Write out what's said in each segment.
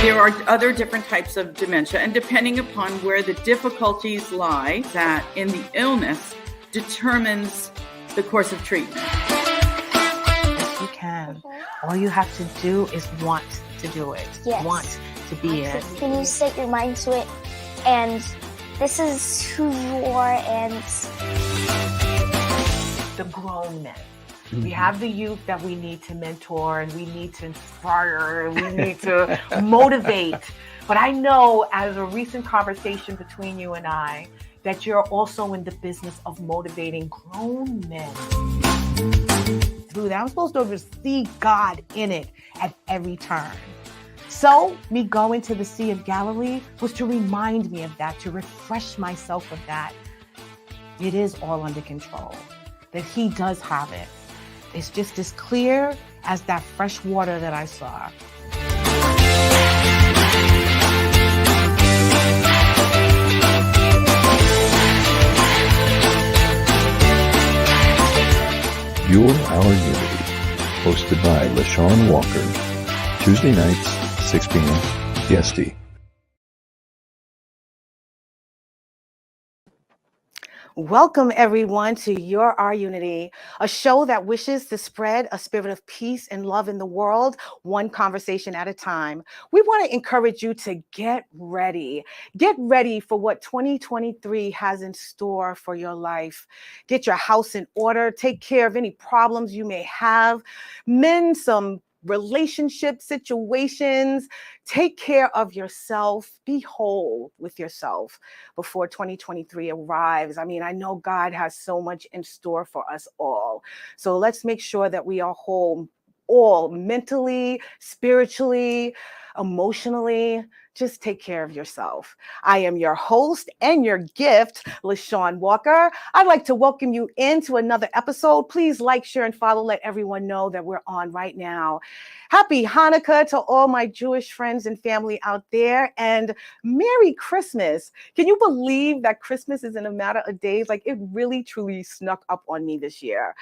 There are other different types of dementia, and depending upon where the difficulties lie, that in the illness determines the course of treatment. Yes, you can. All you have to do is want to do it. Yes. Want to be it. When you set your mind to it, and this is who you are, and the grown men. We have the youth that we need to mentor, and we need to inspire, and we need to motivate. But I know, as a recent conversation between you and I, that you're also in the business of motivating grown men. Through that, I'm supposed to see God in it at every turn. So me going to the Sea of Galilee was to remind me of that, to refresh myself of that. It is all under control, that He does have it. It's just as clear as that fresh water that I saw. You're Our Unity, hosted by LeShawn Walker, Tuesday nights, 6 p.m. EST. Welcome, everyone, to Your Our Unity, a show that wishes to spread a spirit of peace and love in the world, one conversation at a time. We want to encourage you to get ready. Get ready for what 2023 has in store for your life. Get your house in order. Take care of any problems you may have. Mend some relationship situations. Take care of yourself. Be whole with yourself before 2023 arrives. I mean, I know God has so much in store for us all. So let's make sure that we are whole, all mentally, spiritually, emotionally. Just take care of yourself. I am your host and your gift, LeShawn Walker. I'd like to welcome you into another episode. Please like, share, and follow. Let everyone know that we're on right now. Happy Hanukkah to all my Jewish friends and family out there, and Merry Christmas. Can you believe that Christmas is in a matter of days? Like, it really, truly snuck up on me this year.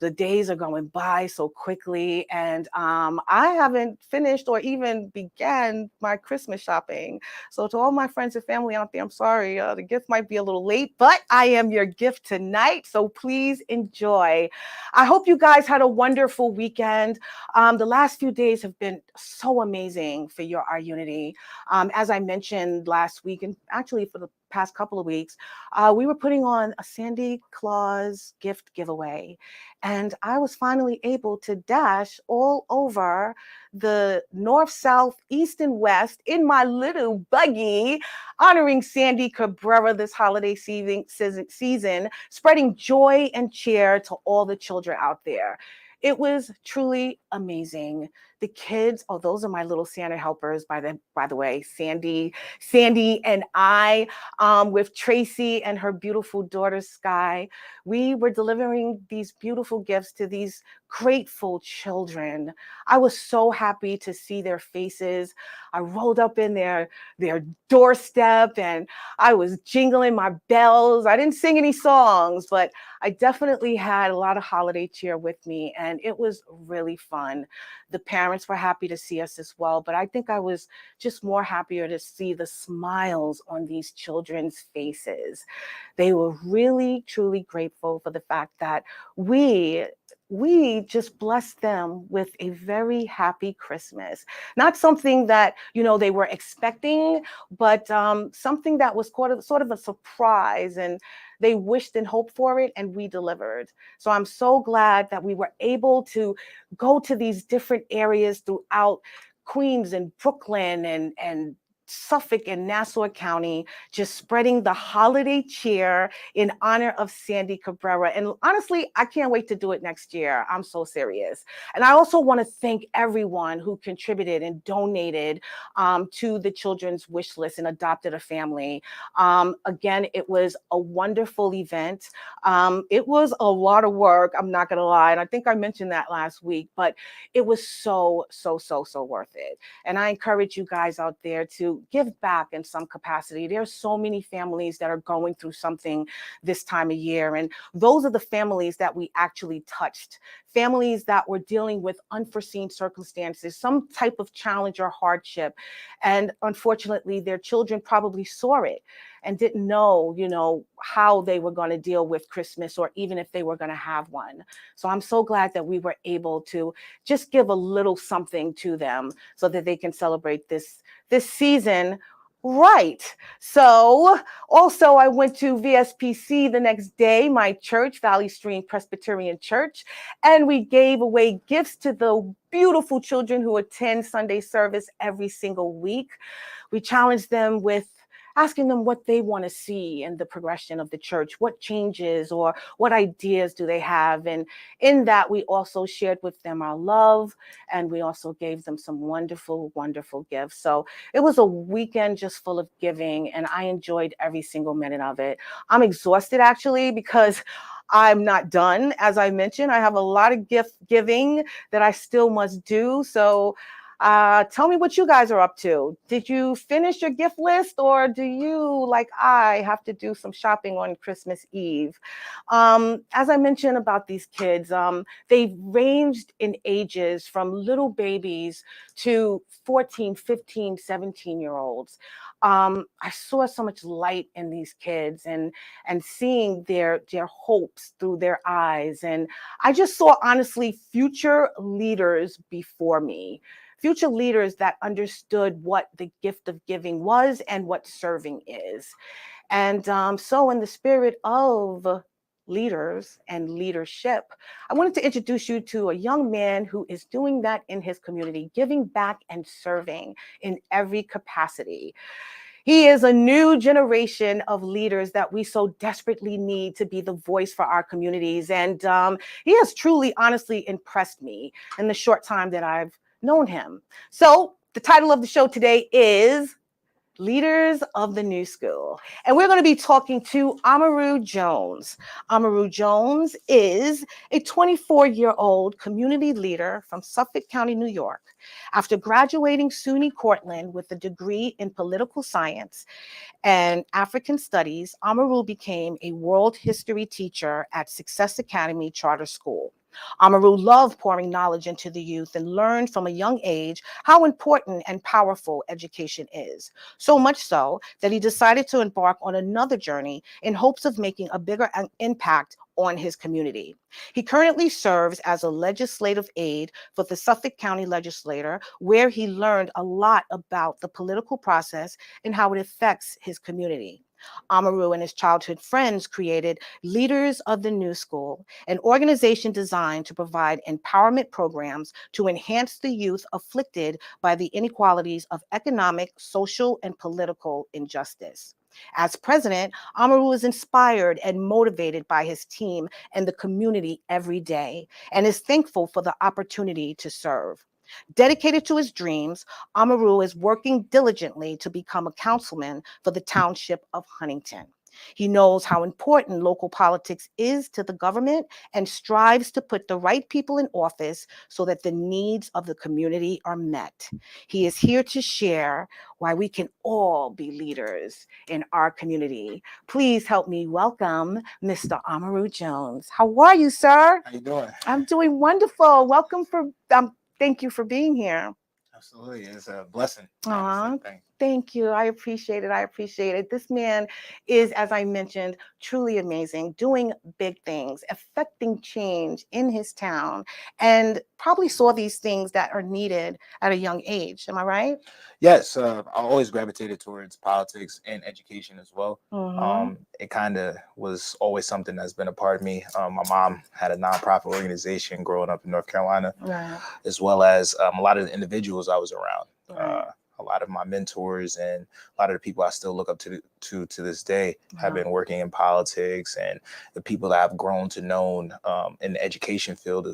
The days are going by so quickly, and I haven't finished or even began my Christmas shopping. So to all my friends and family out there, I'm sorry, the gift might be a little late, but I am your gift tonight, so please enjoy. I hope you guys had a wonderful weekend. The last few days have been so amazing for Your Our Unity. As I mentioned last week, and actually for the past couple of weeks, we were putting on a Santa Claus gift giveaway. And I was finally able to dash all over the north, south, east, and west in my little buggy, honoring Sandy Cabrera this holiday season, spreading joy and cheer to all the children out there. It was truly amazing. The kids, oh, those are my little Santa helpers, by the way, Sandy and I, with Tracy and her beautiful daughter, Sky, we were delivering these beautiful gifts to these grateful children. I was so happy to see their faces. I rolled up in their doorstep and I was jingling my bells. I didn't sing any songs, but I definitely had a lot of holiday cheer with me, and it was really fun. The parents were happy to see us as well, but I think I was just more happier to see the smiles on these children's faces. They were really, truly grateful for the fact that we just blessed them with a very happy Christmas. Not something that, they were expecting, but something that was sort of a surprise, and they wished and hoped for it, and we delivered. So I'm so glad that we were able to go to these different areas throughout Queens and Brooklyn and Suffolk and Nassau County, just spreading the holiday cheer in honor of Sandy Cabrera. And honestly, I can't wait to do it next year. I'm so serious. And I also want to thank everyone who contributed and donated to the children's wish list and adopted a family. Again, it was a wonderful event. It was a lot of work, I'm not going to lie. And I think I mentioned that last week, but it was so worth it. And I encourage you guys out there to give back in some capacity. There are so many families that are going through something this time of year. And those are the families that we actually touched. Families that were dealing with unforeseen circumstances, some type of challenge or hardship. And unfortunately, their children probably saw it and didn't know, how they were going to deal with Christmas, or even if they were going to have one. So I'm so glad that we were able to just give a little something to them so that they can celebrate this season right. So also I went to VSPC the next day, my church, Valley Stream Presbyterian Church, and we gave away gifts to the beautiful children who attend Sunday service every single week. We challenged them with asking them what they want to see in the progression of the church, what changes or what ideas do they have. And in that, we also shared with them our love, and we also gave them some wonderful, wonderful gifts. So it was a weekend just full of giving, and I enjoyed every single minute of it. I'm exhausted, actually, because I'm not done. As I mentioned, I have a lot of gift giving that I still must do. So tell me what you guys are up to. Did you finish your gift list, or do you, like I, have to do some shopping on Christmas Eve? As I mentioned about these kids, they ranged in ages from little babies to 14, 15, 17-year-olds. I saw so much light in these kids and seeing their hopes through their eyes. And I just saw, honestly, future leaders before me. Future leaders that understood what the gift of giving was and what serving is. And so in the spirit of leaders and leadership, I wanted to introduce you to a young man who is doing that in his community, giving back and serving in every capacity. He is a new generation of leaders that we so desperately need to be the voice for our communities. And he has truly, honestly impressed me in the short time that I've known him. So the title of the show today is Leaders of the New School. And we're going to be talking to Amaru Jones. Amaru Jones is a 24-year-old community leader from Suffolk County, New York. After graduating SUNY Cortland with a degree in political science and African studies, Amaru became a world history teacher at Success Academy Charter School. Amaru loved pouring knowledge into the youth and learned from a young age how important and powerful education is. So much so that he decided to embark on another journey in hopes of making a bigger impact on his community. He currently serves as a legislative aide for the Suffolk County Legislature, where he learned a lot about the political process and how it affects his community. Amaru and his childhood friends created Leaders of the New School, an organization designed to provide empowerment programs to enhance the youth afflicted by the inequalities of economic, social, and political injustice. As president, Amaru is inspired and motivated by his team and the community every day, and is thankful for the opportunity to serve. Dedicated to his dreams, Amaru is working diligently to become a councilman for the township of Huntington. He knows how important local politics is to the government and strives to put the right people in office so that the needs of the community are met. He is here to share why we can all be leaders in our community. Please help me welcome Mr. Amaru Jones. How are you, sir? How you doing? I'm doing wonderful. Thank you for being here. Absolutely. It's a blessing. Aw, thank you. I appreciate it. I appreciate it. This man is, as I mentioned, truly amazing, doing big things, affecting change in his town, and probably saw these things that are needed at a young age. Am I right? Yes. I always gravitated towards politics and education as well. Mhm. It kind of was always something that's been a part of me. My mom had a nonprofit organization growing up in North Carolina, Right. as well as a lot of the individuals I was around. Right. A lot of my mentors and a lot of the people I still look up to this day have been working in politics, and the people that I've grown to know in the education field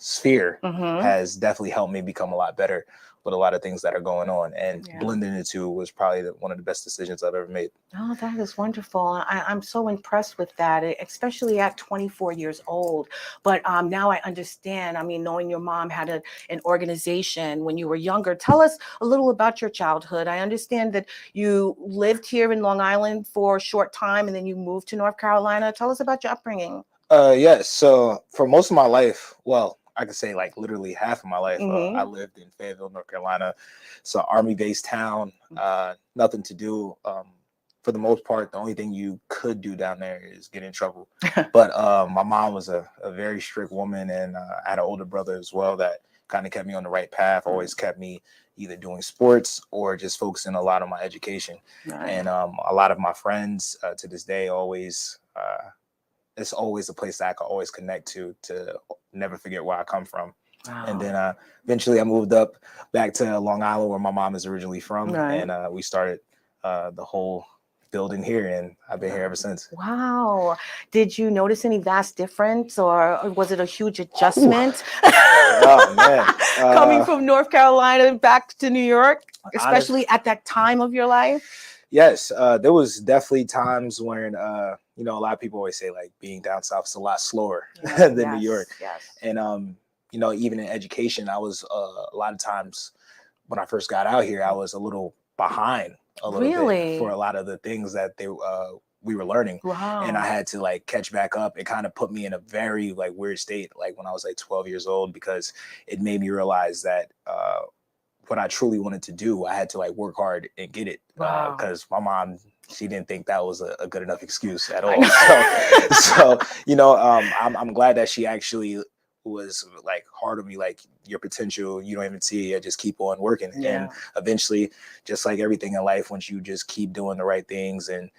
sphere Mm-hmm. has definitely helped me become a lot better with a lot of things that are going on. And Yeah. blending the two was probably one of the best decisions I've ever made. Oh, that is wonderful. I'm so impressed with that, especially at 24 years old. But now I understand. I mean, knowing your mom had an organization when you were younger. Tell us a little about your childhood. I understand that you lived here in Long Island for a short time and then you moved to North Carolina. Tell us about your upbringing. Yes. So for most of my life, well, I could say like literally half of my life, I lived in Fayetteville, North Carolina. It's an army-based town. Nothing to do. For the most part, the only thing you could do down there is get in trouble. But my mom was a very strict woman, and I had an older brother as well that kind of kept me on the right path. Always kept me either doing sports or just focusing a lot on my education. Right. And a lot of my friends to this day always. It's always a place that I can always connect to never forget where I come from. Wow. And then eventually I moved up back to Long Island where my mom is originally from. Right. And we started the whole building here, and I've been here ever since. Wow. Did you notice any vast difference, or was it a huge adjustment? Oh, man. Coming from North Carolina back to New York, especially at that time of your life? Yes, there was definitely times when, a lot of people always say like being down south is a lot slower than New York. Yes. And, even in education, I was a lot of times when I first got out here, I was a little behind a little bit for a lot of the things that we were learning. Wow. And I had to like catch back up. It kind of put me in a very like weird state, like when I was like 12 years old, because it made me realize that what I truly wanted to do, I had to like work hard and get it. Wow. Because my mom, she didn't think that was a good enough excuse at all. So I'm glad that she actually was like hard on me, like your potential, you don't even see it, just keep on working. Yeah. And eventually, just like everything in life, once you just keep doing the right things and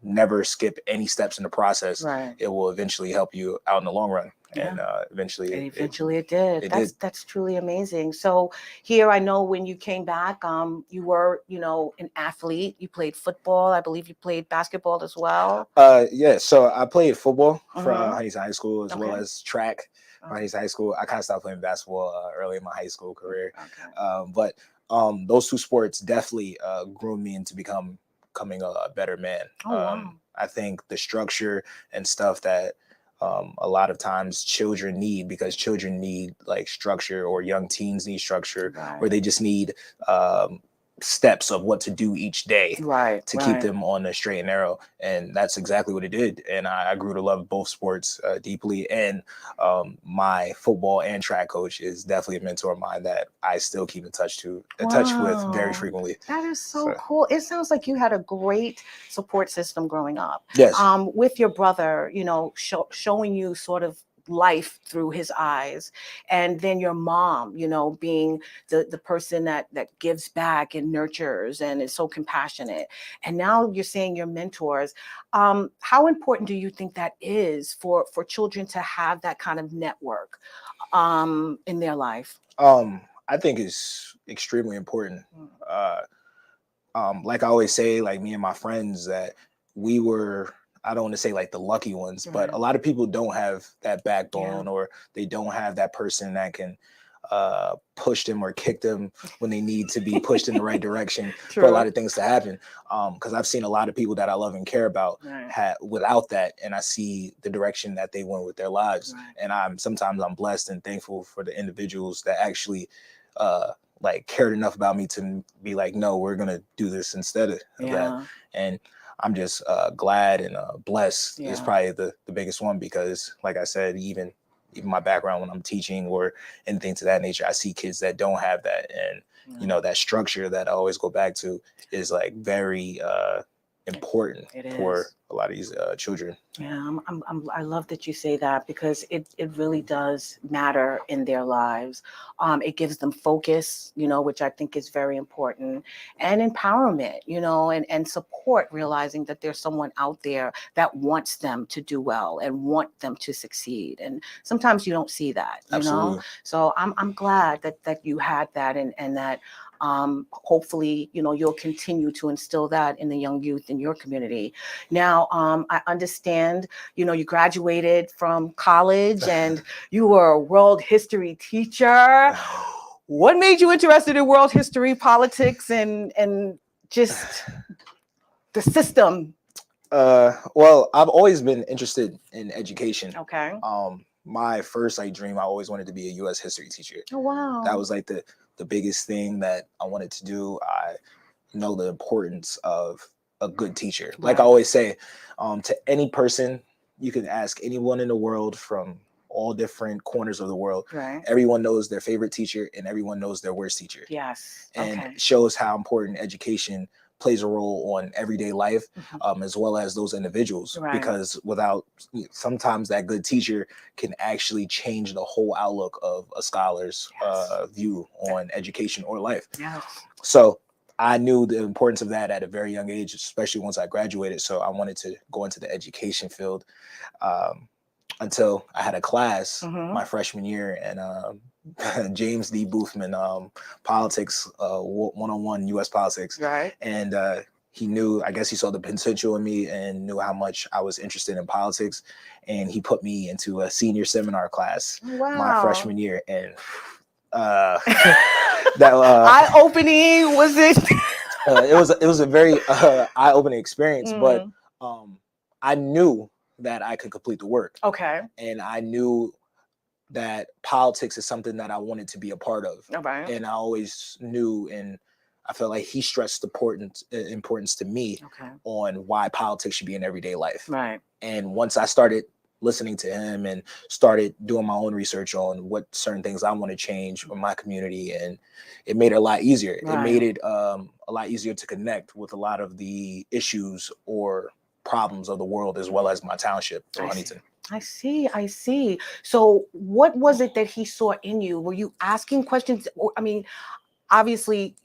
never skip any steps in the process, it will eventually help you out in the long run. Yeah. And eventually it did. That's truly amazing. So here, I know when you came back, you were, an athlete. You played football. I believe you played basketball as well. Yeah. So I played football for Huntington High School as well as track. Huntington High School. I kind of stopped playing basketball early in my high school career. But those two sports definitely groomed me into becoming a better man. Wow. I think the structure and stuff that a lot of times children need, because children need like structure, or young teens need structure, or they just need steps of what to do each day to keep them on the straight and narrow. And that's exactly what it did. And I grew to love both sports deeply. And my football and track coach is definitely a mentor of mine that I still keep in touch with very frequently. That is so cool. It sounds like you had a great support system growing up. Yes. With your brother, showing you sort of life through his eyes, and then your mom, being the person that gives back and nurtures and is so compassionate. And now you're saying your mentors. How important do you think that is for children to have that kind of network in their life? I think it's extremely important. Like I always say, like me and my friends, that we were, I don't want to say like the lucky ones, but a lot of people don't have that backbone, or they don't have that person that can push them or kick them when they need to be pushed in the right direction for a lot of things to happen. Because I've seen a lot of people that I love and care about without that, and I see the direction that they went with their lives. And sometimes I'm blessed and thankful for the individuals that actually like cared enough about me to be like, no, we're gonna do this instead of that. And I'm just glad and blessed is probably the biggest one, because like I said, even my background when I'm teaching or anything to that nature, I see kids that don't have that. And, that structure that I always go back to is like very important for a lot of these children. Yeah, I love that you say that, because it really does matter in their lives. It gives them focus, which I think is very important, and empowerment, and support, realizing that there's someone out there that wants them to do well and want them to succeed. And sometimes you don't see that, Absolutely. So I'm glad that you had that, and that hopefully, you'll continue to instill that in the young youth in your community. Now, Now, I understand, you graduated from college and you were a world history teacher. What made you interested in world history, politics, and just the system? Well, I've always been interested in education. Okay. My first dream, I always wanted to be a U.S. history teacher. Oh, wow. That was like the biggest thing that I wanted to do. I know the importance of a good teacher. Right. Like I always say, to any person, you can ask anyone in the world from all different corners of the world. Right. Everyone knows their favorite teacher and everyone knows their worst teacher. Yes. And Okay. shows how important education plays a role on everyday life, as well as those individuals. Right. Because sometimes that good teacher can actually change the whole outlook of a scholar's view on education or life. Yes. So I knew the importance of that at a very young age, especially once I graduated. So I wanted to go into the education field until I had a class my freshman year, and James D. Boothman, politics, 101 U.S. politics. Right. And he knew, I guess he saw the potential in me and knew how much I was interested in politics. And he put me into a senior seminar class my freshman year. And that eye-opening, was it? it was a very eye-opening experience, but I knew that I could complete the work. Okay. And I knew that politics is something that I wanted to be a part of. Okay. And I always knew, and I felt like he stressed the importance to me on why politics should be in everyday life. Right. And once I started listening to him and started doing my own research on what certain things I want to change in my community, and it made it a lot easier. Right. It made it a lot easier to connect with a lot of the issues or problems of the world, as well as my township, Huntington. I see. So what was it that he saw in you? Were you asking questions? I mean, obviously,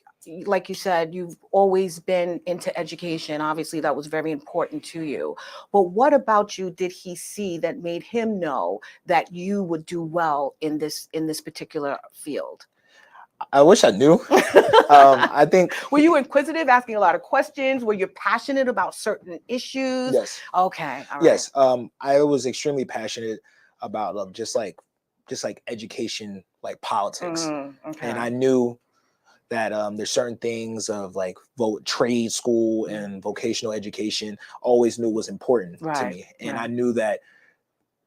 like you said, you've always been into education. Obviously, that was very important to you. But what about you did he see that made him know that you would do well in this particular field? I wish I knew. I think. Were you inquisitive, asking a lot of questions? Were you passionate about certain issues? Yes. Okay. All right. Yes. I was extremely passionate about just like education, like politics. Okay. And I knew that there's certain things of like trade school and vocational education, always knew was important to me. And I knew that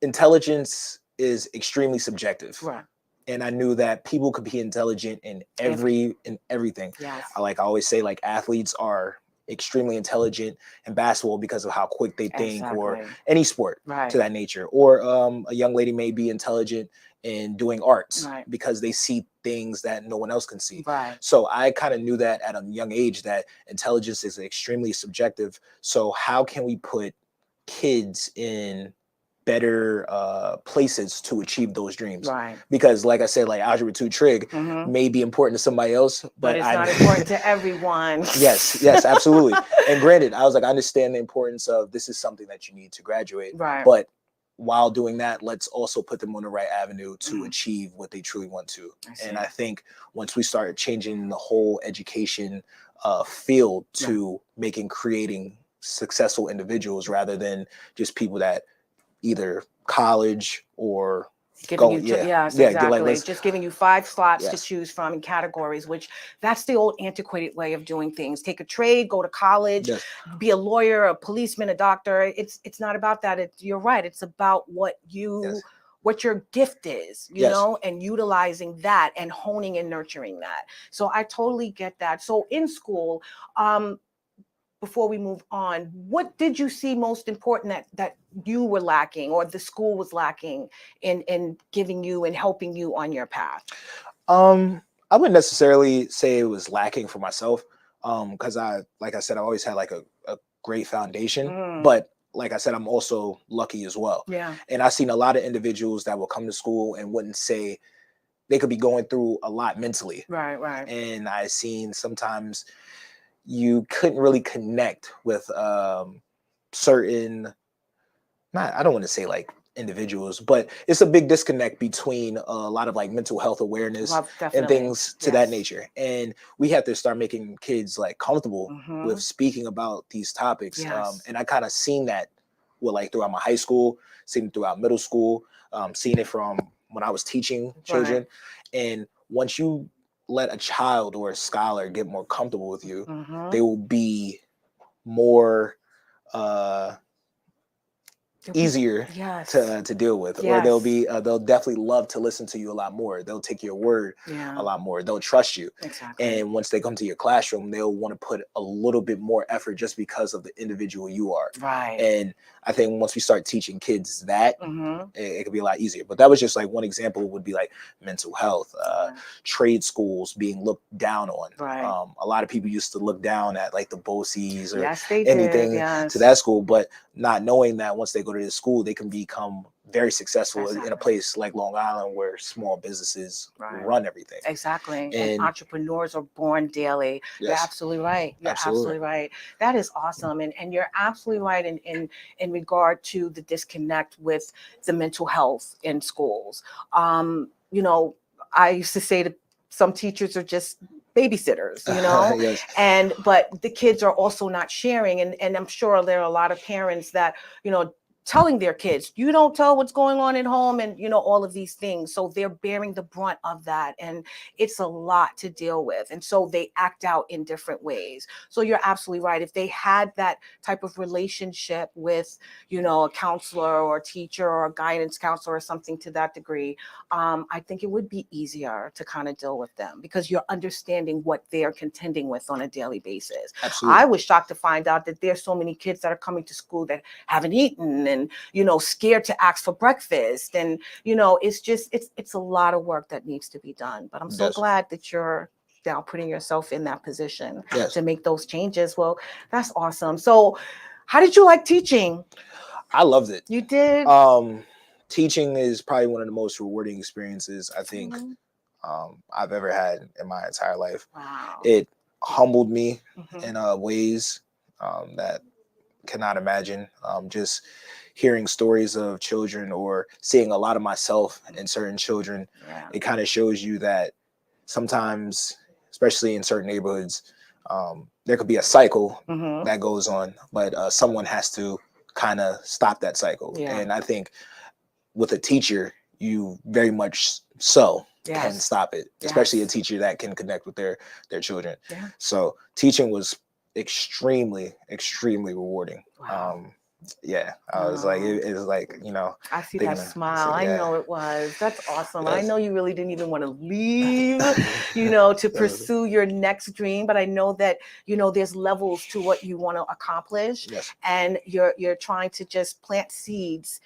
intelligence is extremely subjective. Right. And I knew that people could be intelligent in everything. Yes. I always say, like, athletes are extremely intelligent in basketball because of how quick they think, or any sport to that nature. Or a young lady may be intelligent in doing arts because they see things that no one else can see. Right. So I kind of knew that at a young age, that intelligence is extremely subjective. So how can we put kids in better places to achieve those dreams? Right. Because like I said, like Algebra 2 trig may be important to somebody else, but it's not important to everyone. Yes, absolutely. And granted, I was like, I understand the importance of this is something that you need to graduate. Right. But while doing that, let's also put them on the right avenue to achieve what they truly want to. And I think once we start changing the whole education field to creating successful individuals rather than just people that either college or Exactly. Just giving you 5 slots to choose from in categories, which that's the old antiquated way of doing things. Take a trade, go to college, be a lawyer, a policeman, a doctor. It's not about that. You're right. It's about what your gift is, you know, and utilizing that and honing and nurturing that. So I totally get that. So in school, before we move on, what did you see most important that you were lacking, or the school was lacking in giving you and helping you on your path? I wouldn't necessarily say it was lacking for myself, because like I said, I always had like a great foundation, but like I said, I'm also lucky as well. Yeah. And I've seen a lot of individuals that will come to school and wouldn't say they could be going through a lot mentally. Right. And I've seen sometimes you couldn't really connect with certain, I don't want to say like individuals, but it's a big disconnect between a lot of like mental health awareness Well, and definitely. things to that Yes. nature. And we have to start making kids like comfortable with Mhm. speaking about these topics. Yes. And I kind of seen that with like throughout my high school, seen it throughout middle school, seen it from when I was teaching children. And once you let a child or a scholar get more comfortable with you, Mhm. they will be more easier Yes. to deal with, or Yes. they'll definitely love to listen to you a lot more. They'll take your word Yeah. a lot more. They'll trust you. Exactly. And once they come to your classroom, they'll want to put a little bit more effort just because of the individual you are. Right. And I think once we start teaching kids that, Mhm. it could be a lot easier. But that was just like one example. Would be like mental health, Right. trade schools being looked down on. Right. A lot of people used to look down at like the BOCES or Yes, they anything did. Yes. to that school, but not knowing that once they go to this school, they can become very successful in a Exactly. place like Long Island where small businesses Right. run everything. Exactly. And And entrepreneurs are born daily. You're yes, absolutely right. You're absolutely. absolutely right. That is awesome. And you're absolutely right in regard to the disconnect with the mental health in schools. You know, I used to say that some teachers are just babysitters, you know, Yes. but the kids are also not sharing. And I'm sure there are a lot of parents that, you know, telling their kids, you don't tell what's going on at home, and you know, all of these things. So they're bearing the brunt of that, and it's a lot to deal with, and so they act out in different ways. So you're absolutely right. If they had that type of relationship with, you know, a counselor or a teacher or a guidance counselor or something to that degree, I think it would be easier to kind of deal with them, because you're understanding what they're contending with on a daily basis. Absolutely. I was shocked to find out that there's so many kids that are coming to school that haven't eaten, and you know, scared to ask for breakfast, and you know, it's a lot of work that needs to be done. But I'm so Yes. glad that you're now putting yourself in that position Yes. to make those changes. Well, that's awesome. So how did you like teaching? I loved it. You did? Teaching is probably one of the most rewarding experiences I think Mhm. I've ever had in my entire life. Wow. It humbled me Mhm. in ways that cannot imagine. Just hearing stories of children or seeing a lot of myself in certain children, Yeah. it kind of shows you that sometimes, especially in certain neighborhoods, there could be a cycle Mhm. that goes on, but someone has to kind of stop that cycle. Yeah. And I think with a teacher, you very much so can Yes. stop it, especially a Yes. teacher that can connect with their children. Yeah. So teaching was extremely rewarding. Wow. Yeah, I was like, it was like, you know, I see thinking that of- smile. I yeah. know it was. That's awesome. I Yes. know you really didn't even want to leave, you know, to Yes. pursue your next dream. But I know that, you know, there's levels to what you want to accomplish. Yes. And you're trying to just plant seeds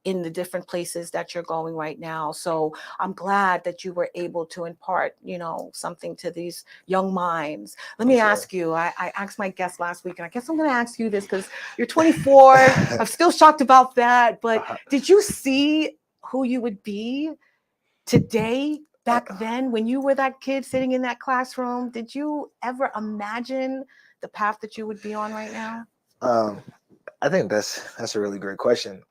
in the different places that you're going right now. So I'm glad that you were able to impart, you know, something to these young minds. Let me ask you, I asked my guest last week, and I guess I'm going to ask you this because you're 24. I'm still shocked about that. But did you see who you would be today, back then, when you were that kid sitting in that classroom? Did you ever imagine the path that you would be on right now? I think that's a really great question.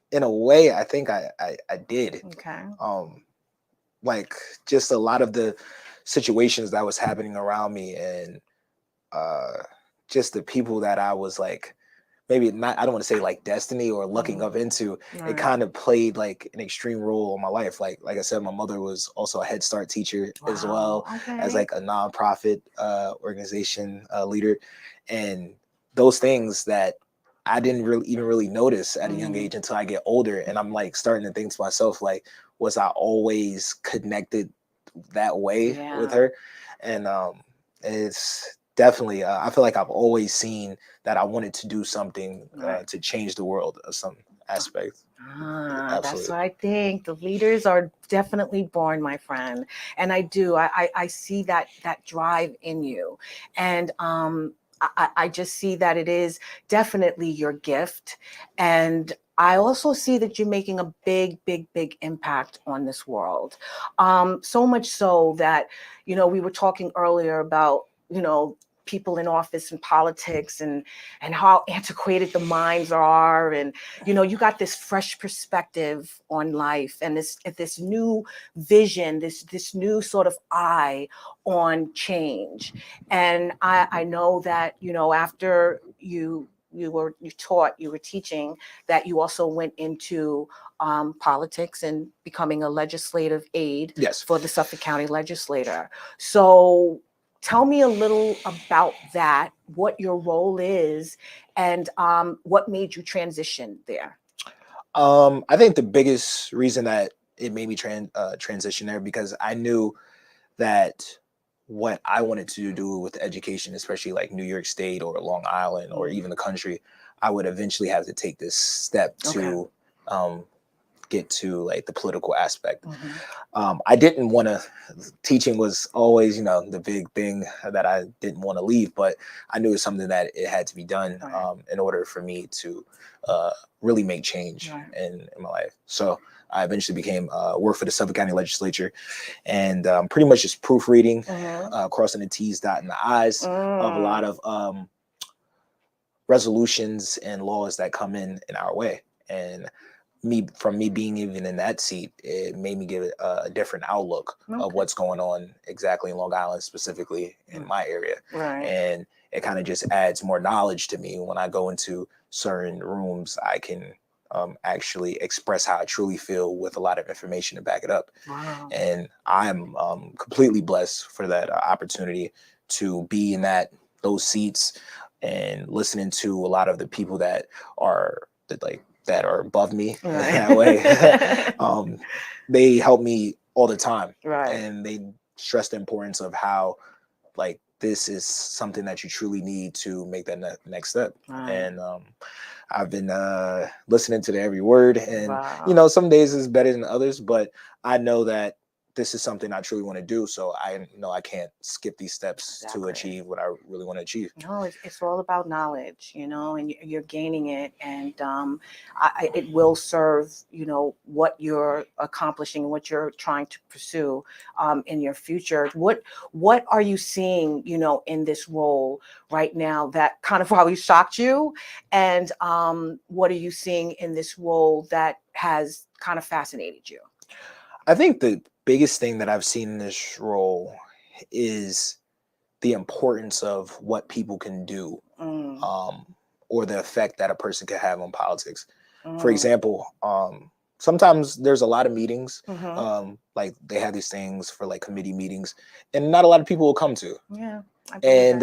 In a way, I think I did. Okay. Like just a lot of the situations that was happening around me, and just the people that I was like, maybe not, I don't want to say like destiny or looking up into. Right. It kind of played like an extreme role in my life. Like I said, my mother was also a Head Start teacher as well as like a nonprofit organization leader, and those things that I didn't really notice at a young age until I get older. And I'm like starting to think to myself, like, was I always connected that way with her? And it's definitely, I feel like I've always seen that I wanted to do something to change the world of some aspect. That's what I think. The leaders are definitely born, my friend. And I do. I see that drive in you. And I just see that it is definitely your gift. And I also see that you're making a big impact on this world. So much so that, you know, we were talking earlier about, you know, people in office and politics and how antiquated the minds are. And, you know, you got this fresh perspective on life and this new vision, this new sort of eye on change. And I know that, you know, after you were teaching, that you also went into politics and becoming a legislative aide Yes. for the Suffolk County legislator. So tell me a little about that, what your role is, and what made you transition there. I think the biggest reason that it made me transition there, because I knew that what I wanted to do with education, especially like New York State or Long Island or even the country, I would eventually have to take this step to get to like the political aspect. I didn't want to, teaching was always, you know, the big thing that I didn't want to leave, but I knew it was something that it had to be done in order for me to really make change in my life. So I eventually became worked for the Suffolk County Legislature, and pretty much just proofreading, crossing the T's, dotting the I's of a lot of resolutions and laws that come in our way. And me being even in that seat, it made me give a different outlook of what's going on exactly in Long Island, specifically in my area. And it kind of just adds more knowledge to me. When I go into certain rooms, I can actually express how I truly feel with a lot of information to back it up. And I'm completely blessed for that opportunity to be in those seats and listening to a lot of the people that are above me in that way. They help me all the time, and they stress the importance of how like this is something that you truly need to make that next step. And I've been listening to every word, and you know, some days is better than others, but I know that this is something I truly want to do. So I know I can't skip these steps to achieve what I really want to achieve. No, it's all about knowledge, you know, and you're gaining it, and it will serve, you know, what you're accomplishing, what you're trying to pursue in your future. What are you seeing, you know, in this role right now that kind of probably shocked you, and what are you seeing in this role that has kind of fascinated you? I think the biggest thing that I've seen in this role is the importance of what people can do, or the effect that a person can have on politics. For example, sometimes there's a lot of meetings, like they have these things for like committee meetings, and not a lot of people will come to. And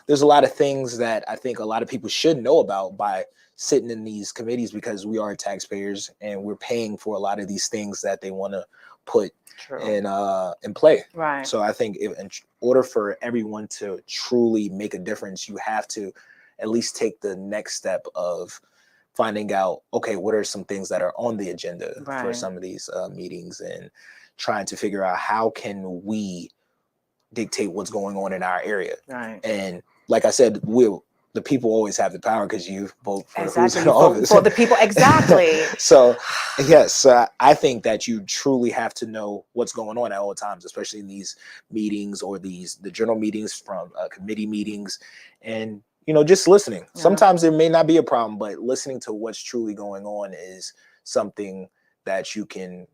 there's a lot of things that I think a lot of people should know about by sitting in these committees, because we are taxpayers and we're paying for a lot of these things that they want to put in play. So I think in order for everyone to truly make a difference, you have to at least take the next step of finding out, okay, what are some things that are on the agenda for some of these meetings, and trying to figure out how can we dictate what's going on in our area. And like I said, the people always have the power, because you vote for who's in office. For the people, exactly. So yes, I think that you truly have to know what's going on at all times, especially in these meetings or the general meetings from committee meetings, and you know, just listening. Sometimes there may not be a problem, but listening to what's truly going on is something that you can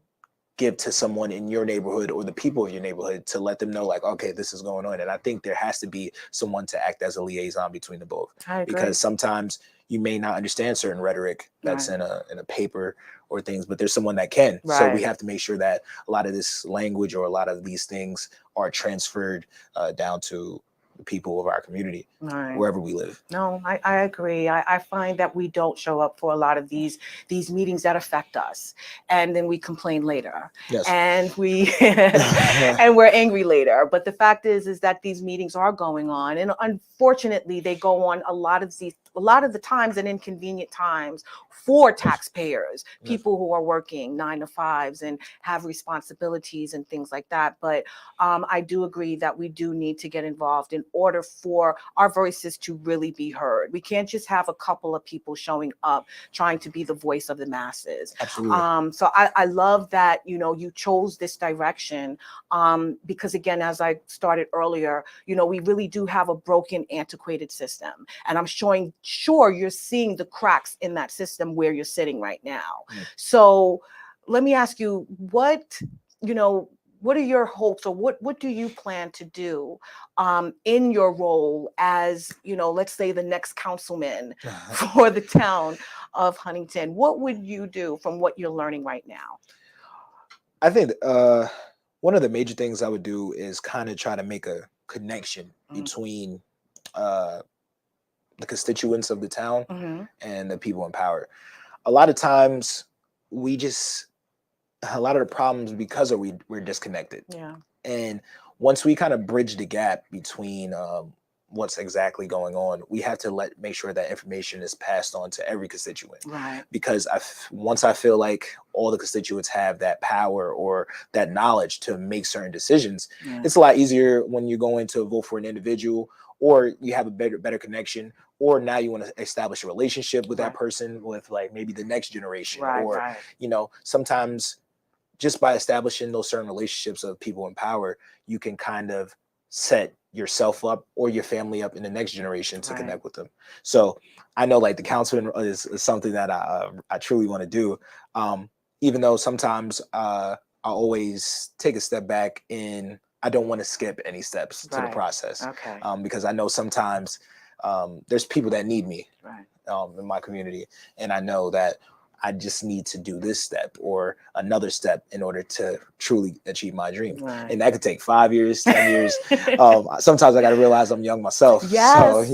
give to someone in your neighborhood or the people of your neighborhood to let them know, like, okay, this is going on. And I think there has to be someone to act as a liaison between the both, because sometimes you may not understand certain rhetoric that's in a paper or things, but there's someone that can. So we have to make sure that a lot of this language or a lot of these things are transferred down to the people of our community, wherever we live. No, I agree. I find that we don't show up for a lot of these meetings that affect us, and then we complain later, and we and we're angry later. But the fact is that these meetings are going on, and unfortunately, they go on a lot of the times and inconvenient times for taxpayers, people who are working 9 to 5s and have responsibilities and things like that. But I do agree that we do need to get involved in order for our voices to really be heard. We can't just have a couple of people showing up trying to be the voice of the masses. Absolutely. So I love that, you chose this direction, because again, as I started earlier, we really do have a broken, antiquated system. And I'm sure you're seeing the cracks in that system where you're sitting right now. So let me ask you, what are your hopes, or what do you plan to do in your role as, let's say the next councilman for the town of Huntington? What would you do from what you're learning right now? I think one of the major things I would do is kind of try to make a connection between the constituents of the town and the people in power. A lot of times a lot of the problems because we're disconnected. Yeah. And once we kind of bridge the gap between what's exactly going on, we have to make sure that information is passed on to every constituent. Right. Because once I feel like all the constituents have that power or that knowledge to make certain decisions, it's a lot easier when you're going to vote for an individual, or you have a better connection, or now you want to establish a relationship with that person, with like maybe the next generation, or sometimes just by establishing those certain relationships of people in power, you can kind of set yourself up or your family up in the next generation to connect with them. So I know like the councilman is something that I truly want to do. Even though sometimes I always take a step back I don't want to skip any steps to the process. Okay. Because I know sometimes there's people that need me in my community. And I know that I just need to do this step or another step in order to truly achieve my dream. And that could take 5 years, 10 years. Sometimes I got to realize I'm young myself. Yes,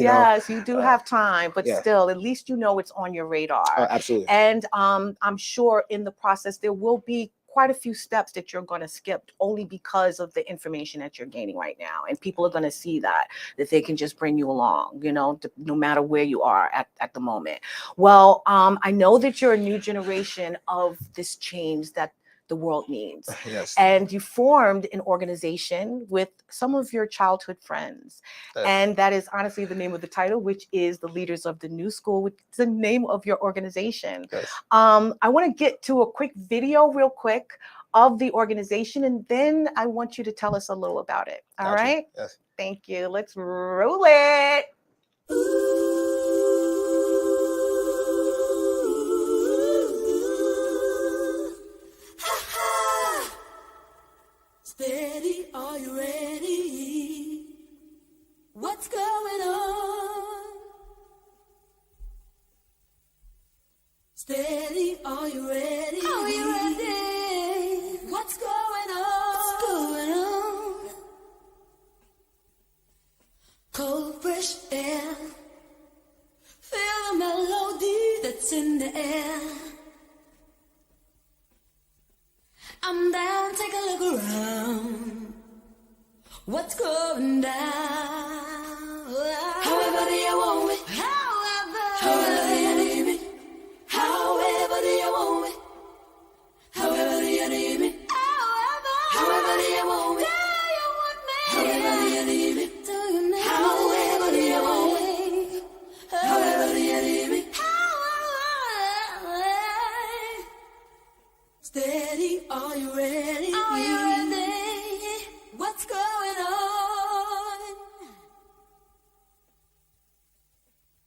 so, you do have time, but still, at least it's on your radar. Absolutely. And I'm sure in the process, there will be quite a few steps that you're going to skip only because of the information that you're gaining right now. And people are going to see that they can just bring you along, no matter where you are at the moment. Well, I know that you're a new generation of this change that the world needs. Yes. And you formed an organization with some of your childhood friends. And that is honestly the name of the title, which is the Leaders of the New School, which is the name of your organization. Yes. I want to get to a quick video real quick of the organization, and then I want you to tell us a little about it. All right? Yes. Thank you. Let's roll it. Steady, are you ready? What's going on? Steady, are you ready? Are you ready? What's going on? What's going on? Cold, fresh air. Feel the melody that's in the air. I'm down, take a look around. What's going down? However do you want me? However do you need me? However do you want me? However do you need me? However do you want me? However do you need me? However do you want me? However do you need me? Steady, are you ready? Are you ready? What's going on?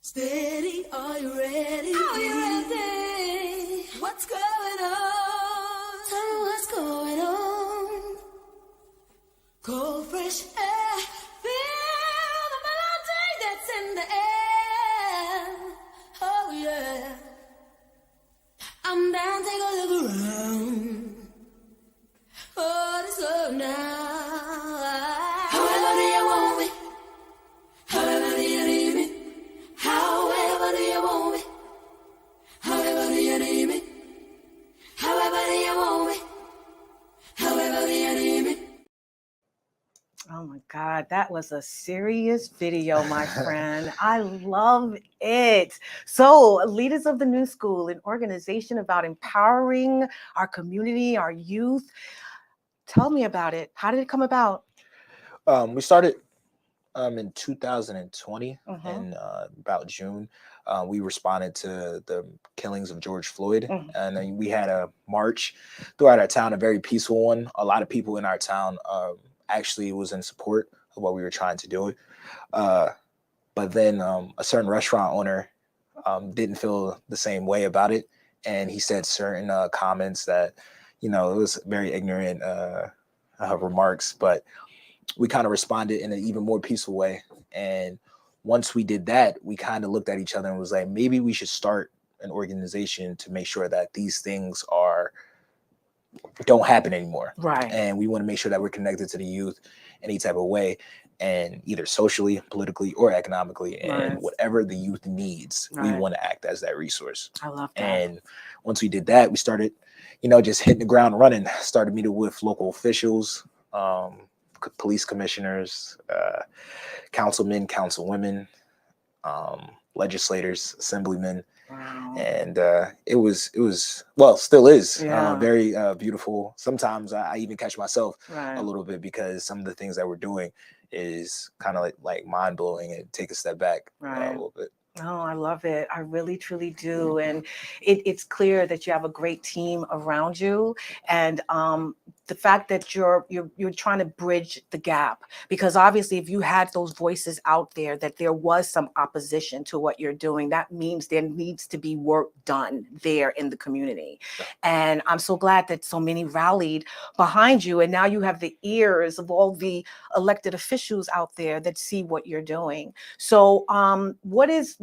Steady, are you ready? Are you ready? What's going on? Tell me what's going on. Cold, fresh air. Feel the melody that's in the air. Oh, yeah. I'm down, take a look around. Oh, it's slow now. However do you want me? However do you need me? However do you want me? However do you need me? However do you want me? However do you need me? Oh my God, that was a serious video, my friend. I love it. So, Leaders of the New School, an organization about empowering our community, our youth. Tell me about it. How did it come about? We started In 2020, Mhm. in about June, we responded to the killings of George Floyd, Mhm. and then we had a march throughout our town, a very peaceful one. A lot of people in our town actually was in support of what we were trying to do. Uh, but then a certain restaurant owner didn't feel the same way about it, and he said certain comments that, it was very ignorant remarks, but we kind of responded in an even more peaceful way. And once we did that, we kind of looked at each other and was like, maybe we should start an organization to make sure that these things don't happen anymore. Right. And we want to make sure that we're connected to the youth any type of way, and either socially, politically, or economically. And Right. whatever the youth needs, we Right. want to act as that resource. I love that. And once we did that, we started, just hitting the ground running, started meeting with local officials, police commissioners, councilmen, councilwomen, legislators, assemblymen. Wow. And it was well, still is Yeah. very beautiful. Sometimes I even catch myself Right. a little bit, because some of the things that we're doing is kind of like mind blowing, and take a step back a Right. little bit. Oh, I love it. I really, truly do. And it's clear that you have a great team around you. And the fact that you're trying to bridge the gap, because obviously if you had those voices out there that there was some opposition to what you're doing, that means there needs to be work done there in the community. And I'm so glad that so many rallied behind you. And now you have the ears of all the elected officials out there that see what you're doing. So what is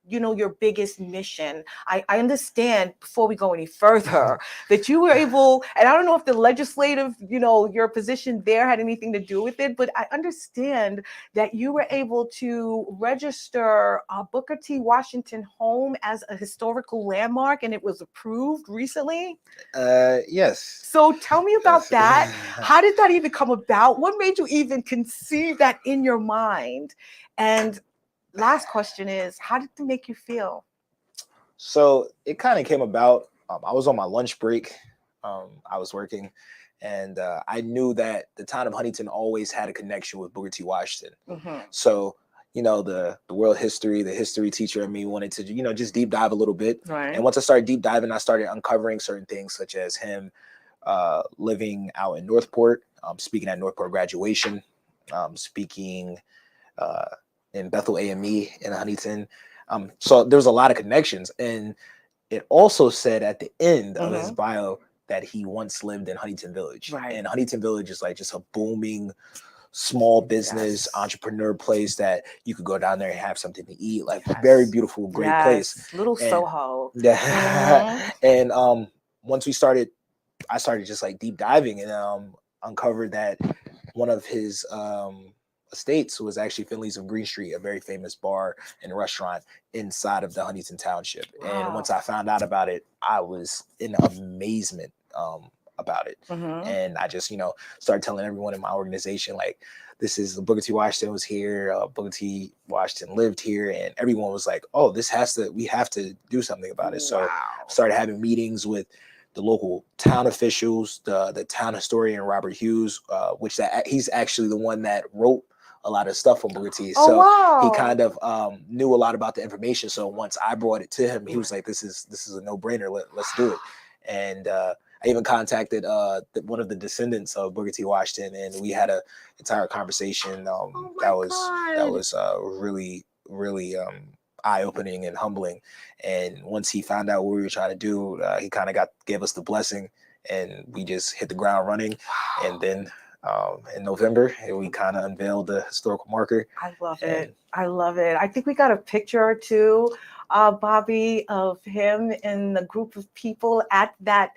your biggest mission? I understand, before we go any further, that you were able, and I don't know if the legislative, your position there had anything to do with it, but I understand that you were able to register Booker T. Washington home as a historical landmark, and it was approved recently. Yes. So tell me about Yes. that. How did that even come about? What made you even conceive that in your mind? And last question is, how did it make you feel? So it kind of came about. I was on my lunch break. I was working, and I knew that the town of Huntington always had a connection with Booker T. Washington. Mm-hmm. So, the world history, the history teacher in me wanted to, just deep dive a little bit. Right. And once I started deep diving, I started uncovering certain things, such as him living out in Northport, speaking at Northport graduation, speaking in Bethel AME in Huntington. So there was a lot of connections. And it also said at the end of his bio that he once lived in Huntington Village. Right. And Huntington Village is like just a booming small business entrepreneur place that you could go down there and have something to eat. Like very beautiful, great place. Little And, Soho. Yeah. And once I started just like deep diving, and uncovered that one of his estates was actually Finley's of Green Street, a very famous bar and restaurant inside of the Huntington Township. Wow. And once I found out about it, I was in amazement about it. And I just, started telling everyone in my organization, like, this is Booker T. Washington was here, Booker T. Washington lived here, and everyone was like, oh, we have to do something about it. So started having meetings with the local town officials, the town historian, Robert Hughes, he's actually the one that wrote a lot of stuff on Booker T. So he kind of knew a lot about the information. So once I brought it to him, he was like, this is a no-brainer. Let's do it. And I even contacted one of the descendants of Booker T. Washington, and we had an entire conversation that was really, really eye-opening and humbling. And once he found out what we were trying to do, he kind of gave us the blessing, and we just hit the ground running. And then in November, we kind of unveiled the historical marker. I love it. I love it. I think we got a picture or two, Bobby, of him and the group of people at that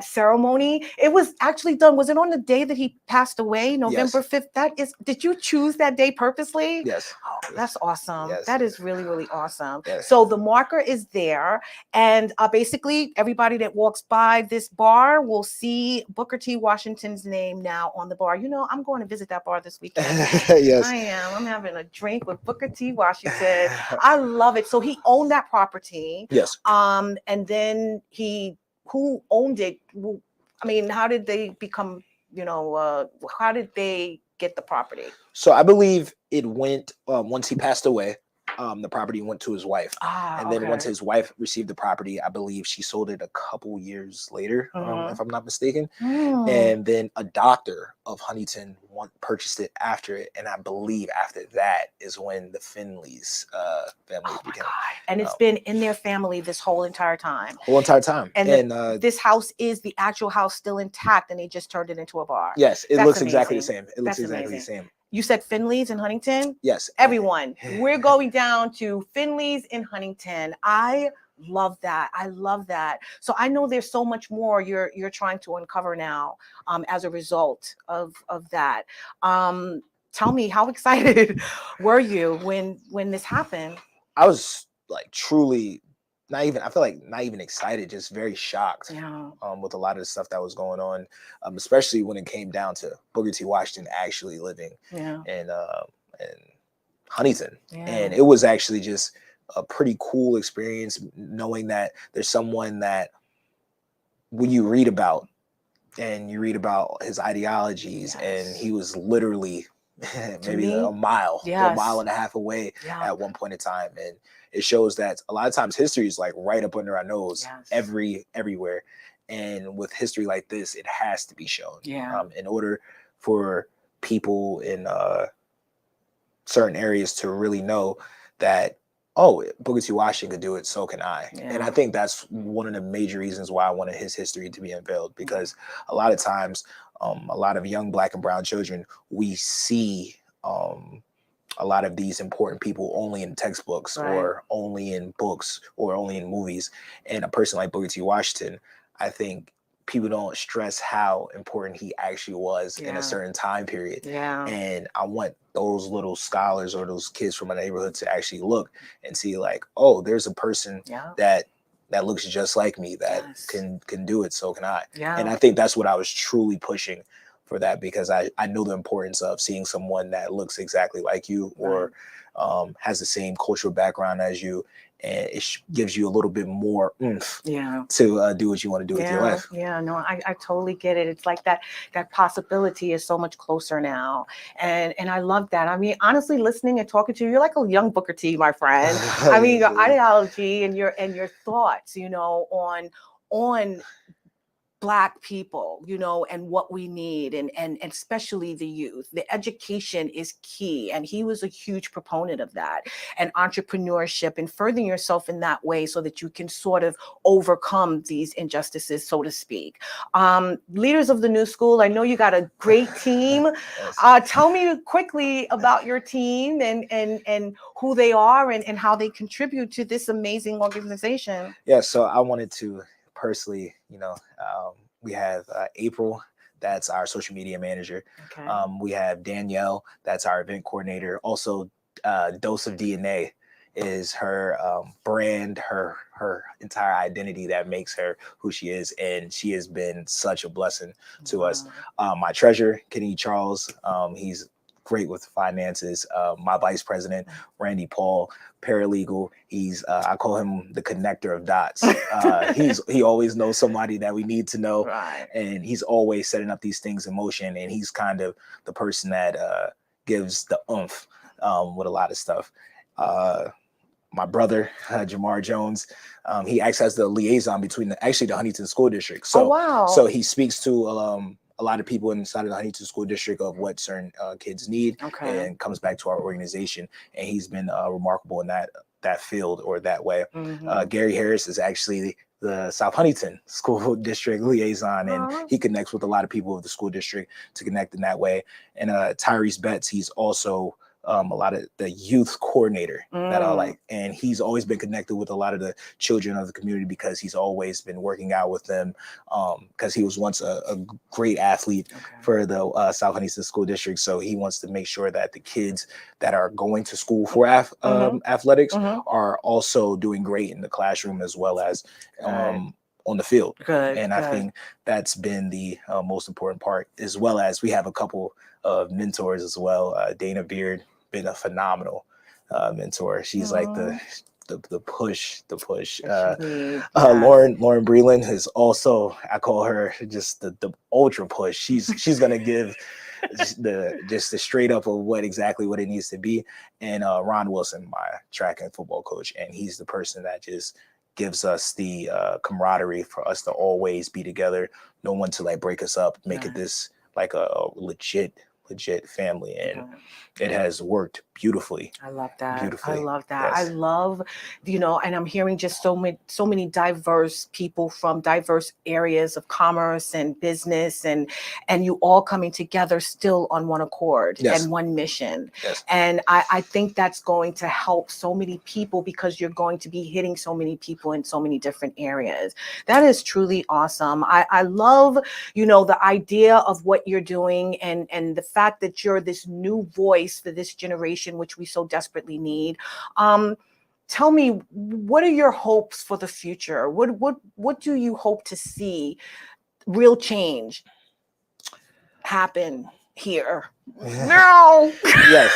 ceremony. It was actually done. Was it on the day that he passed away, November 5th? Did you choose that day purposely? Yes. Oh, that's awesome. Yes. That is really, really awesome. Yes. So the marker is there, and basically everybody that walks by this bar will see Booker T. Washington's name now on the bar. I'm going to visit that bar this weekend. Yes. I am. I'm having a drink with Booker T. Washington. I love it. So he owned that property. Yes. And then who owned it? I mean, how did they become, how did they get the property? So I believe it went once he passed away. The property went to his wife, and then once his wife received the property, I believe she sold it a couple years later, if I'm not mistaken. And then a doctor of Huntington purchased it after it, and I believe after that is when the Finley's family became. And it's been in their family this whole entire time. And this house is the actual house still intact, and they just turned it into a bar. Yes, it looks exactly the same. It looks That's exactly amazing. the same. You said Finley's in Huntington? Yes. Everyone, we're going down to Finley's in Huntington. I love that. I love that. So I know there's so much more you're trying to uncover now as a result of that. Tell me, how excited were you when this happened? I was like truly not even excited, just very shocked with a lot of the stuff that was going on, especially when it came down to Booker T. Washington actually living in Huntington. And it was actually just a pretty cool experience knowing that there's someone that when you read about his ideologies, and he was literally maybe a mile or a mile and a half away at one point in time. And it shows that a lot of times history is like right up under our nose, everywhere. And with history like this, it has to be shown. In order for people in certain areas to really know that, oh, Booker T. Washington could do it, so can I. And I think that's one of the major reasons why I wanted his history to be unveiled, because a lot of times, a lot of young Black and brown children, we see a lot of these important people only in textbooks or only in books or only in movies. And a person like Booker T. Washington, I think people don't stress how important he actually was in a certain time period. And I want those little scholars or those kids from my neighborhood to actually look and see like, oh, there's a person that looks just like me that can do it, so can I. And I think that's what I was truly pushing for that, because I know the importance of seeing someone that looks exactly like you or has the same cultural background as you, and it gives you a little bit more oomph to do what you want to do with your life. No, I totally get it. It's like that possibility is so much closer now, and I love that. I mean, honestly, listening and talking to you, you're like a young Booker T, my friend. I mean, your ideology and your thoughts, on Black people, and what we need, and especially the youth. The education is key, and he was a huge proponent of that, and entrepreneurship, and furthering yourself in that way so that you can sort of overcome these injustices, so to speak. Leaders of the new school, I know you got a great team. Tell me quickly about your team and who they are and how they contribute to this amazing organization. So I wanted to personally, we have April, that's our social media manager. We have Danielle, that's our event coordinator. Also, Dose of DNA is her brand, her entire identity that makes her who she is, and she has been such a blessing to us. My treasurer, Kenny Charles, he's great with finances. My vice president, Randy Paul, paralegal. He's I call him the connector of dots. He always knows somebody that we need to know, and he's always setting up these things in motion. And he's kind of the person that gives the oomph with a lot of stuff. My brother, Amaru Jones, he acts as the liaison between the Huntington School District. So, so he speaks to a lot of people inside of the Huntington School District of what certain kids need, and comes back to our organization. And he's been remarkable in that field or that way. Gary Harris is actually the South Huntington School District liaison, and he connects with a lot of people of the school district to connect in that way. And Tyrese Betts, he's also a lot of the youth coordinator that I like, and he's always been connected with a lot of the children of the community because he's always been working out with them, because he was once a great athlete for the South Huntington School District. So he wants to make sure that the kids that are going to school for athletics are also doing great in the classroom as well as on the field. I think that's been the most important part, as well as we have a couple of mentors as well. Dana Beard, been a phenomenal mentor. She's like the push. Lauren Breland is also, I call her just the ultra push. She's gonna give just the straight up of what it needs to be. And Ron Wilson, my track and football coach, and he's the person that just gives us the camaraderie for us to always be together. No one to like break us up, make it this like a legit family, and it has worked beautifully. I love that. Beautifully. I love that. Yes. I love, and I'm hearing just so many diverse people from diverse areas of commerce and business, and you all coming together still on one accord and one mission. Yes. And I think that's going to help so many people, because you're going to be hitting so many people in so many different areas. That is truly awesome. I love, the idea of what you're doing, and the fact that you're this new voice for this generation, which we so desperately need. Tell me, what are your hopes for the future? What do you hope to see real change happen here? No. Yes.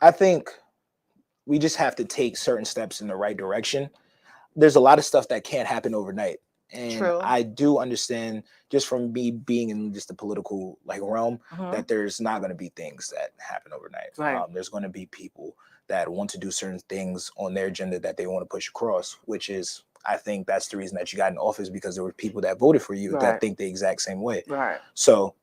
I think we just have to take certain steps in the right direction. There's a lot of stuff that can't happen overnight. And True. I do understand, just from me being in just the political realm, that there's not going to be things that happen overnight. Right. There's going to be people that want to do certain things on their agenda that they want to push across, which is, I think that's the reason that you got in office, because there were people that voted for you that think the exact same way. Right. So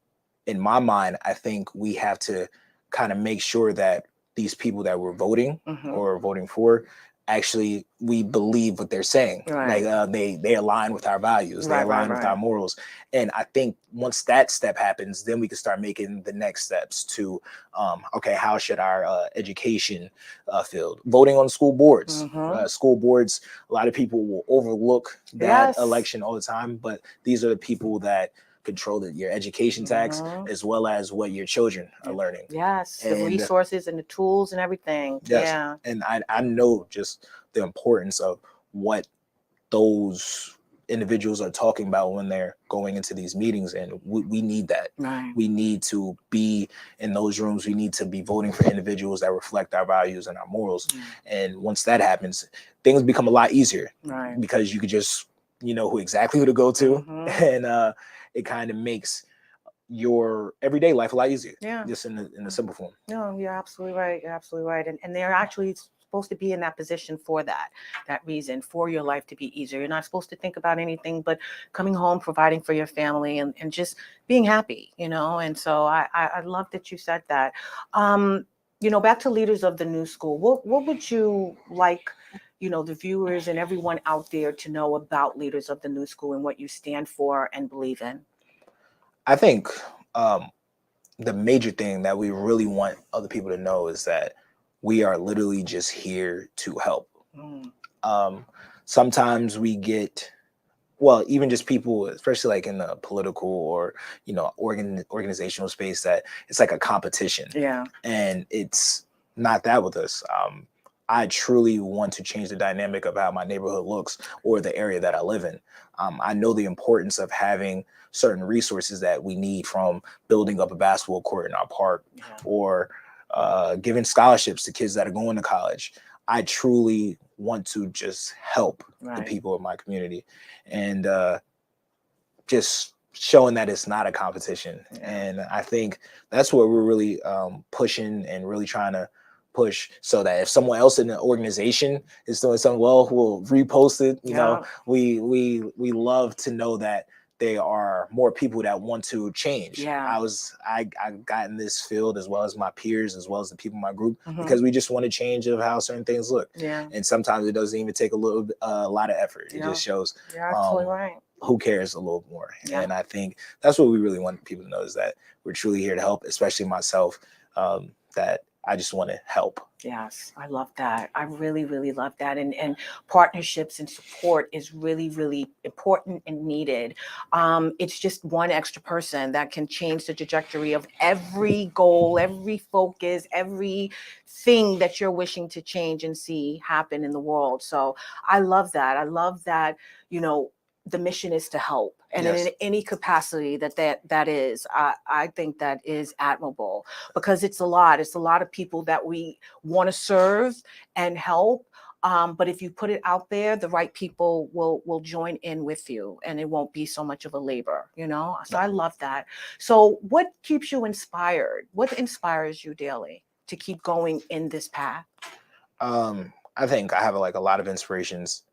in my mind, I think we have to kind of make sure that these people that we're voting or voting for, actually we believe what they're saying. Right. Like they align with our values, they align with our morals. And I think once that step happens, then we can start making the next steps to okay, how should our education field, voting on school boards, a lot of people will overlook that election all the time, but these are the people that control your education tax, as well as what your children are learning. Yes, and, the resources and the tools and everything. Yes. Yeah. And I know just the importance of what those individuals are talking about when they're going into these meetings, and we need that. Right. We need to be in those rooms. We need to be voting for individuals that reflect our values and our morals. And once that happens, things become a lot easier, because you could just who to go to, and it kind of makes your everyday life a lot easier. Yeah. Just in the simple form. No, you're absolutely right. You're absolutely right. And they're actually supposed to be in that position for that reason, for your life to be easier. You're not supposed to think about anything but coming home, providing for your family, and just being happy, And so I love that you said that. Back to leaders of the new school. What would you like, the viewers and everyone out there to know about leaders of the new school and what you stand for and believe in? I think the major thing that we really want other people to know is that we are literally just here to help. Sometimes we get, even just people, especially like in the political or, organizational space, that it's like a competition. Yeah. And it's not that with us. I truly want to change the dynamic of how my neighborhood looks or the area that I live in. I know the importance of having certain resources that we need, from building up a basketball court in our park, or giving scholarships to kids that are going to college. I truly want to just help the people of my community, and just showing that it's not a competition. And I think that's what we're really pushing and really trying to push, so that if someone else in the organization is doing something well, we'll repost it. We love to know that there are more people that want to change. I got in this field, as well as my peers, as well as the people in my group, because we just want to change of how certain things look. And sometimes it doesn't even take a lot of effort. It just shows who cares a little more. And I think that's what we really want people to know, is that we're truly here to help, especially myself, that I just want to help. Yes, I love that. I really, really love that. And partnerships and support is really, really important and needed. It's just one extra person that can change the trajectory of every goal, every focus, everything that you're wishing to change and see happen in the world. So I love that. I love that, the mission is to help, and in any capacity that is, I think that is admirable, because it's a lot of people that we want to serve and help. But if you put it out there, the right people will join in with you, and it won't be so much of a labor, you know? So I love that. So what keeps you inspired? What inspires you daily to keep going in this path? I think I have like a lot of inspirations.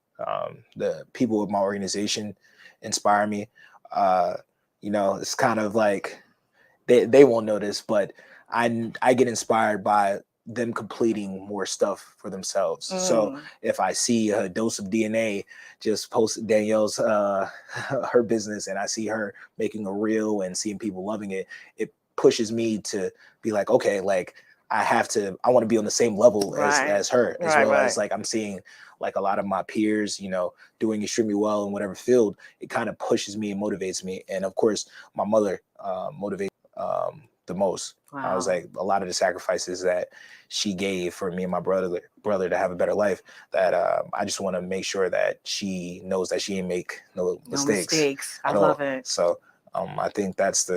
The people with my organization inspire me. You know, it's kind of like they won't notice, but I get inspired by them completing more stuff for themselves. So if I see a dose of DNA just post Danielle's her business, and I see her making a reel and seeing people loving it, it pushes me to be like, okay, like I want to be on the same level as her, as well as like I'm seeing like a lot of my peers, you know, doing extremely well in whatever field. It kind of pushes me and motivates me. And of course, my mother motivates the most. I was like, a lot of the sacrifices that she gave for me and my brother to have a better life, that I just want to make sure that she knows that she ain't make no mistakes. I love it. So I think that's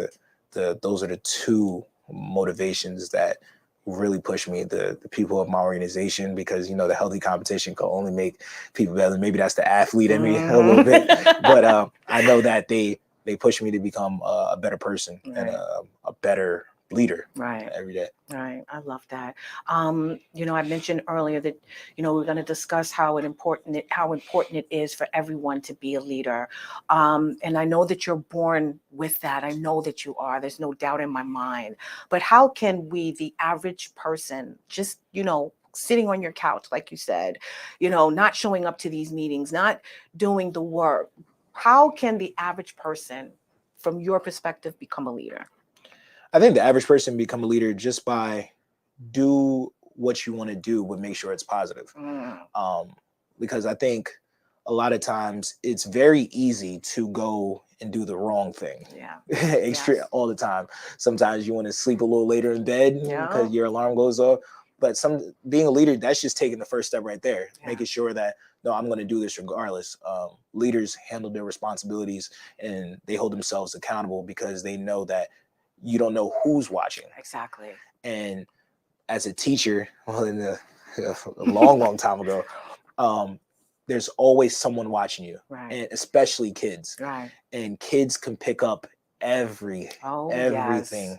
those are the two motivations that really push me, the people of my organization, because, you know, the healthy competition can only make people better. Maybe that's the athlete in me a little bit, but I know that they push me to become a better person and a better leader every day. Right. I love that. You know, I mentioned earlier that, you know, we're going to discuss how important it is for everyone to be a leader. And I know that you're born with that. I know that you are. There's no doubt in my mind. But how can we, the average person, just, you know, sitting on your couch, like you said, you know, not showing up to these meetings, not doing the work, how can the average person, from your perspective, become a leader? I think the average person become a leader just by do what you want to do, but make sure it's positive. Because I think a lot of times it's very easy to go and do the wrong thing. All the time. Sometimes you want to sleep a little later in bed because your alarm goes off. But being a leader, that's just taking the first step right there, making sure that, no, I'm going to do this regardless. Leaders handle their responsibilities and they hold themselves accountable because they know that you don't know who's watching. Exactly. And as a teacher, well, in a long time ago, there's always someone watching you, and especially kids. And kids can pick up everything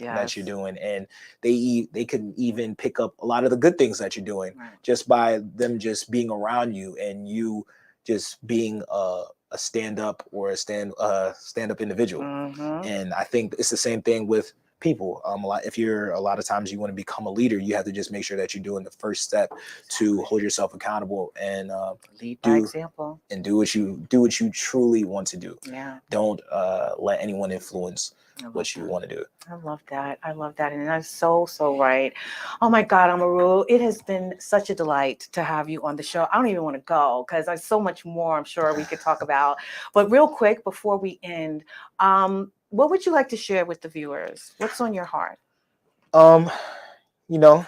that you're doing, and they can even pick up a lot of the good things that you're doing just by them just being around you, and you just being a stand-up or a stand-up individual. And I think it's the same thing with people. A lot of times you want to become a leader, you have to just make sure that you're doing the first step to hold yourself accountable and lead by example, and do what you truly want to do. Don't let anyone influence what you want to do. I love that. And that's so right. Oh my God, Amaru, it has been such a delight to have you on the show. I don't even want to go because there's so much more I'm sure we could talk about. But real quick, before we end, what would you like to share with the viewers? What's on your heart? You know,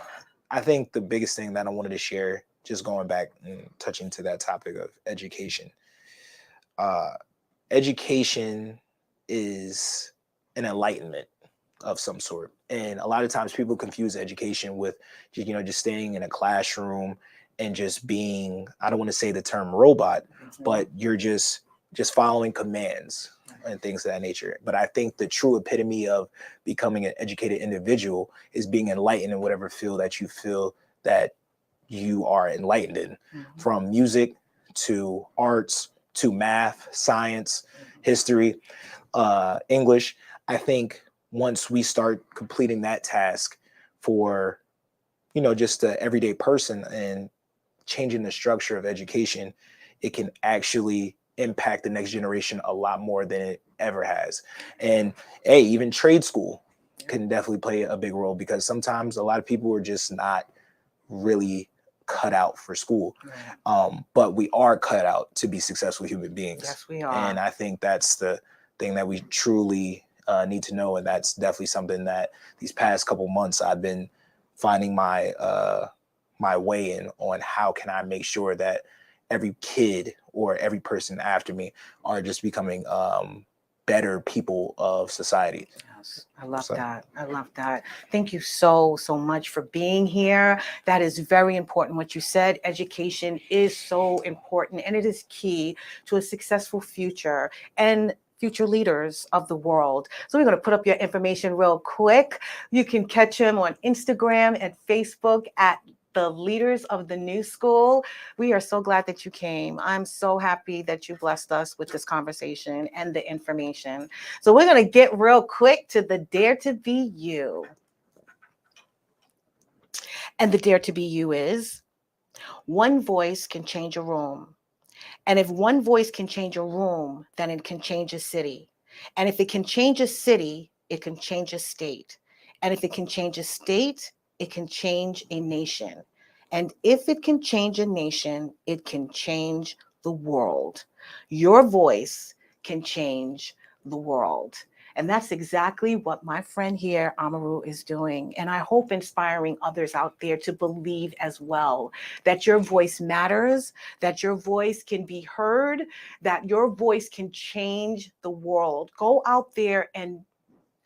I think the biggest thing that I wanted to share, just going back and touching to that topic of education. Education is an enlightenment of some sort. And a lot of times people confuse education with, just staying in a classroom and just being, I don't want to say the term robot, but you're just following commands and things of that nature. But I think the true epitome of becoming an educated individual is being enlightened in whatever field that you feel that you are enlightened in, from music to arts to math, science, history, English. I think once we start completing that task for, just the everyday person and changing the structure of education, it can actually impact the next generation a lot more than it ever has. And even trade school can definitely play a big role, because sometimes a lot of people are just not really cut out for school. But we are cut out to be successful human beings. Yes, we are. And I think that's the thing that we truly need to know. And that's definitely something that these past couple months I've been finding my way in on. How can I make sure that every kid or every person after me are just becoming better people of society. Yes, I love So- that. I love that. Thank you so much for being here. That is very important what you said. Education is so important, and it is key to a successful future and future leaders of the world. So we're going to put up your information real quick. You can catch him on Instagram and Facebook at the Leaders of the New School. We are so glad that you came. I'm so happy that you blessed us with this conversation and the information. So we're going to get real quick to the Dare to Be You. And the Dare to Be You is, one voice can change a room. And if one voice can change a room, then it can change a city. And if it can change a city, it can change a state. And if it can change a state, it can change a nation. And if it can change a nation, it can change the world. Your voice can change the world. And that's exactly what my friend here, Amaru, is doing. And I hope inspiring others out there to believe as well that your voice matters, that your voice can be heard, that your voice can change the world. Go out there and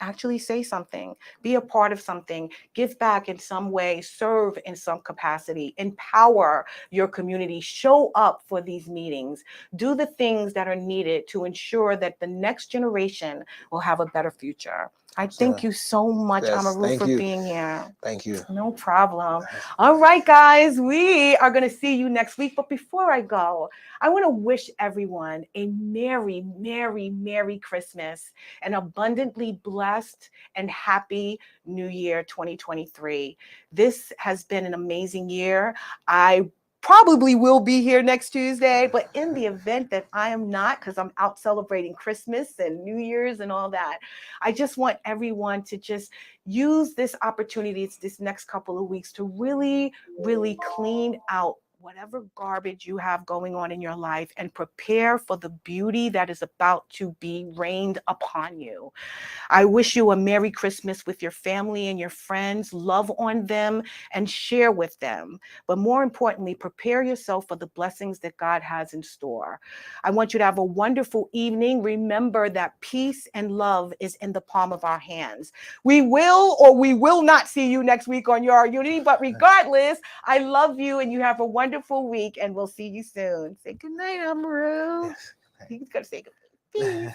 actually say something, be a part of something, give back in some way, serve in some capacity, empower your community, show up for these meetings, do the things that are needed to ensure that the next generation will have a better future. I thank you so much, Yes, Amaru, thank for you. being here. Thank you. No problem. All right, guys, we are going to see you next week. But before I go, I want to wish everyone a Merry, Merry, Merry Christmas, an abundantly blessed and happy New Year 2023. This has been an amazing year. I probably will be here next Tuesday, but in the event that I am not, because I'm out celebrating Christmas and New Year's and all that, I just want everyone to just use this opportunity, this next couple of weeks, to really, really clean out whatever garbage you have going on in your life and prepare for the beauty that is about to be rained upon you. I wish you a Merry Christmas with your family and your friends. Love on them and share with them. But more importantly, prepare yourself for the blessings that God has in store. I want you to have a wonderful evening. Remember that peace and love is in the palm of our hands. We will or we will not see you next week on Your Unity, but regardless, I love you and you have a wonderful week and we'll see you soon. Say good night, Amaru. He's got to say good night. Peace.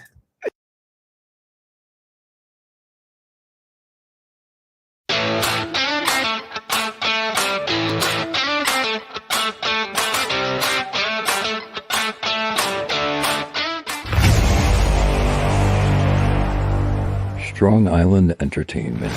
Strong Island Entertainment.